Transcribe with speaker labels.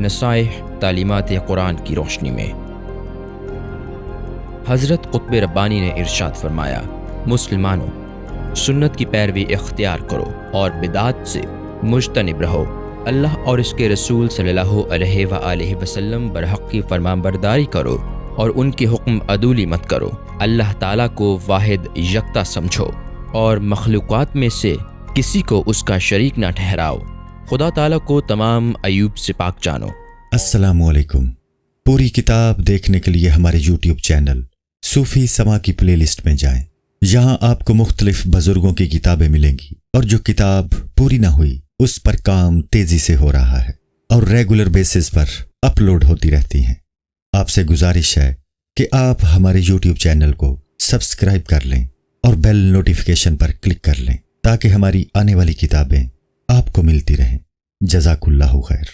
Speaker 1: नसाइह तालीमात कुरान की रोशनी में। हज़रत क़ुत्ब रब्बानी ने इरशाद फरमाया, मुसलमानों, सुन्नत की पैरवी इख्तियार करो और बिदात से मुजतनिब रहो। अल्लाह और इसके रसूल सल्लल्लाहु अलैहि वसल्लम बरहक़ की फरमाबरदारी करो और उनके हुक्म अदूली मत करो। अल्लाह ताला को वाहिद यकता समझो और मखलूक़ात में से किसी को उसका शरीक ना ठहराओ। खुदा ताला को तमाम अयूब से पाक जानो।
Speaker 2: अस्सलामु अलैकुम। पूरी किताब देखने के लिए हमारे यूट्यूब चैनल सूफ़ी समा की प्लेलिस्ट में जाएं। यहाँ आपको मुख्तलिफ बुजुर्गों की किताबें मिलेंगी और जो किताब पूरी ना हुई उस पर काम तेजी से हो रहा है और रेगुलर बेसिस पर अपलोड होती रहती हैं। आपसे गुजारिश है कि आप हमारे यूट्यूब चैनल को सब्सक्राइब कर लें और बेल नोटिफिकेशन पर क्लिक कर लें ताकि हमारी आने वाली किताबें आपको मिलती रहें। जज़ाकुल्लाहु खैर।